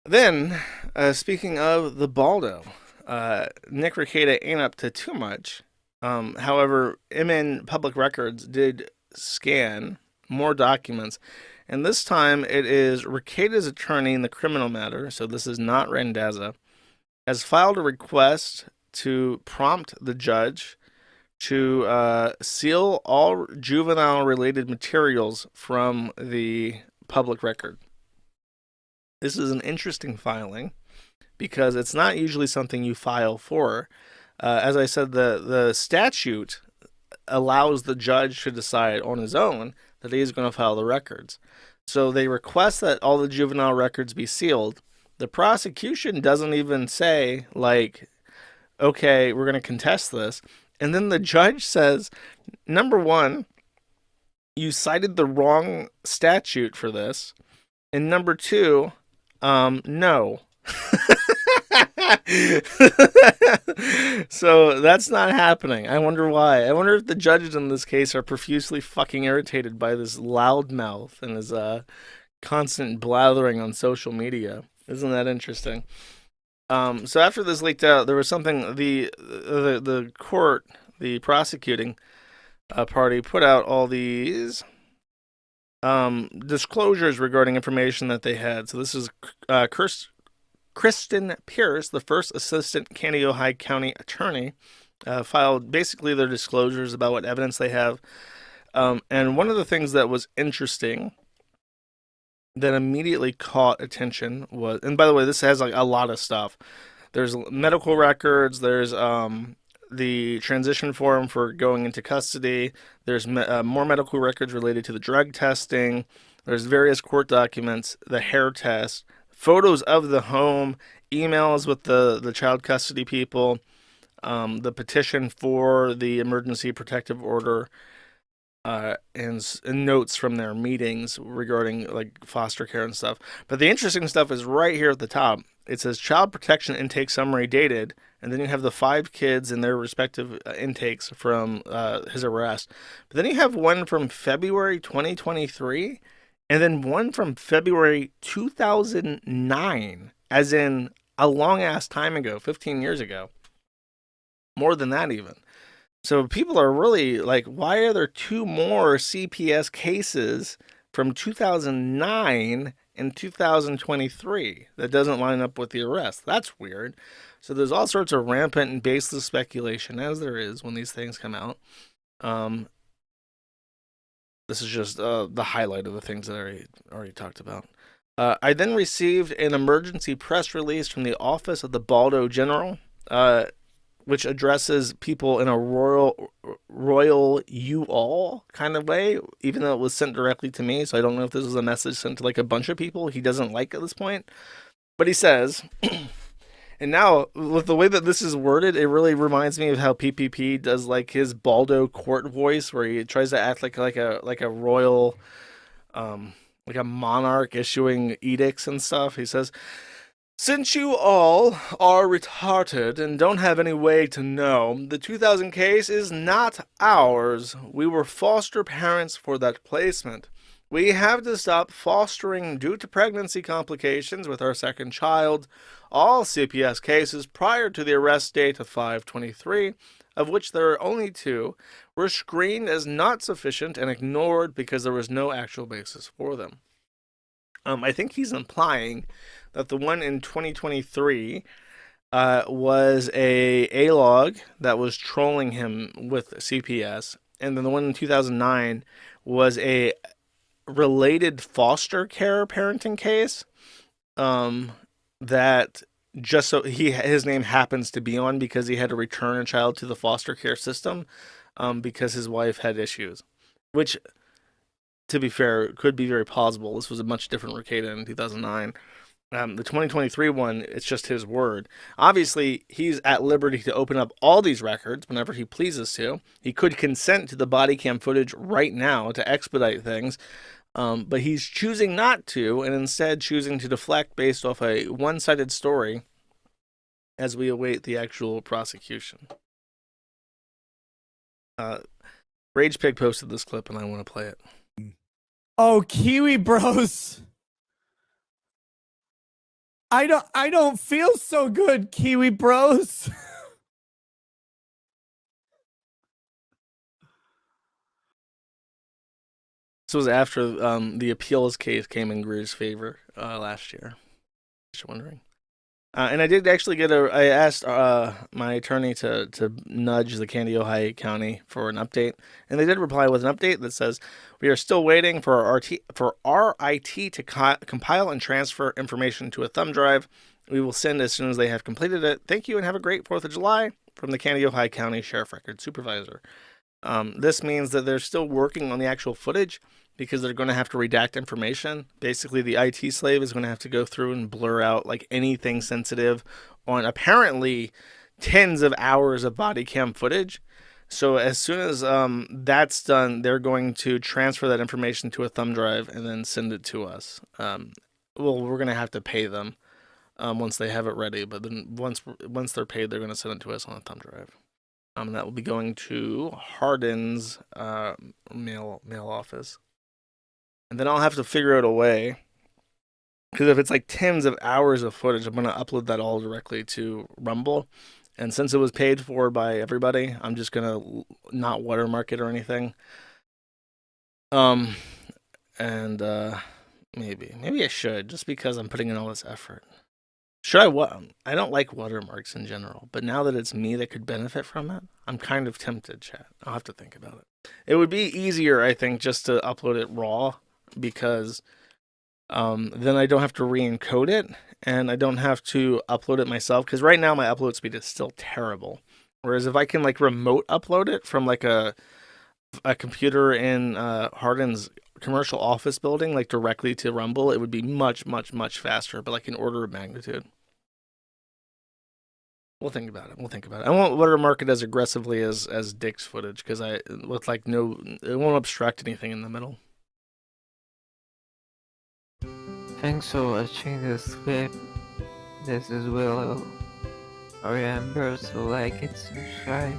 Then, speaking of the Baldo, Nick Rekieta ain't up to too much. However, MN Public Records did scan more documents, and this time it is Rekieta's attorney in the criminal matter, so this is not Randazza, has filed a request to prompt the judge to seal all juvenile related materials from the public record. This is an interesting filing because it's not usually something you file for. As I said, the statute allows the judge to decide on his own that he's going to file the records. So they request that all the juvenile records be sealed. The prosecution doesn't even say, like, okay, we're going to contest this. And then the judge says, number one, you cited the wrong statute for this. And number two, no. So that's not happening. I wonder why. I wonder if the judges in this case are profusely fucking irritated by this loudmouth and his constant blathering on social media. Isn't that interesting? So after this leaked out, there was something the court, the prosecuting party, put out all these disclosures regarding information that they had. So this is Kristen Pierce, the first assistant Kaneohe County attorney, filed basically their disclosures about what evidence they have. And one of the things that was interesting that immediately caught attention was, and by the way, this has like a lot of stuff. There's medical records. There's the transition form for going into custody. There's more medical records related to the drug testing. There's various court documents, the hair test, photos of the home, emails with the child custody people, the petition for the emergency protective order, and notes from their meetings regarding like foster care and stuff. But the interesting stuff is right here at the top. It says child protection intake summary dated, and then you have the 5 kids and their respective intakes from his arrest. But then you have one from February 2023, and then one from February 2009, as in a long ass time ago, 15 years ago. More than that, even. So people are really like, why are there two more CPS cases from 2009 and 2023 that doesn't line up with the arrest? That's weird. So there's all sorts of rampant and baseless speculation, as there is when these things come out. Um, this is just the highlight of the things that I already talked about. I then received an emergency press release from the office of the Baldo General. Which addresses people in a royal you all kind of way, even though it was sent directly to me. So I don't know if this was a message sent to like a bunch of people he doesn't like at this point. But he says, and now with the way that this is worded, it really reminds me of how PPP does like his Baldo court voice, where he tries to act like a royal, like a monarch issuing edicts and stuff. He says, since you all are retarded and don't have any way to know, the 2000 case is not ours. We were foster parents for that placement. We have to stop fostering due to pregnancy complications with our second child. All CPS cases prior to the arrest date of 5/23, of which there are only 2, were screened as not sufficient and ignored because there was no actual basis for them. I think he's implying that the one in 2023 was a log that was trolling him with CPS, and then the one in 2009 was a related foster care parenting case that just so his name happens to be on because he had to return a child to the foster care system because his wife had issues, which to be fair, could be very plausible. This was a much different Rekieta in 2009. The 2023 one, it's just his word. Obviously, he's at liberty to open up all these records whenever he pleases to. He could consent to the body cam footage right now to expedite things, but he's choosing not to, and instead choosing to deflect based off a one-sided story as we await the actual prosecution. Uh, Rage Pig posted this clip, and I want to play it. Oh, Kiwi Bros. I don't feel so good, Kiwi Bros. This was after the appeals case came in Greer's favor last year. Just wondering. And I did actually get a. I asked my attorney to nudge the Candy, Ohio County for an update, and they did reply with an update that says we are still waiting for our IT to compile and transfer information to a thumb drive. We will send as soon as they have completed it. Thank you and have a great 4th of July from the Candy, Ohio County Sheriff Record Supervisor. This means that they're still working on the actual footage because they're going to have to redact information. Basically, the IT slave is going to have to go through and blur out like anything sensitive on apparently tens of hours of body cam footage. So as soon as that's done, they're going to transfer that information to a thumb drive and then send it to us. Well, we're going to have to pay them once they have it ready, but then once they're paid, they're going to send it to us on a thumb drive. That will be going to Hardin's mail office, and then I'll have to figure out a way. Because if it's like tens of hours of footage, I'm gonna upload that all directly to Rumble, and since it was paid for by everybody, I'm just gonna not watermark it or anything. Um, and maybe I should just because I'm putting in all this effort. Should I what? I don't like watermarks in general, but now that it's me that could benefit from it, I'm kind of tempted, chat. I'll have to think about it. It would be easier, I think, just to upload it raw because then I don't have to re-encode it and I don't have to upload it myself because right now my upload speed is still terrible. Whereas if I can like remote upload it from like a computer in Hardin's commercial office building, like directly to Rumble, it would be much, much, much faster, but like an order of magnitude. We'll think about it. We'll think about it. I won't watermark it as aggressively as Dick's footage because I with like no, it won't obstruct anything in the middle. Thanks for watching this clip. This is Willow. Remember to like and subscribe.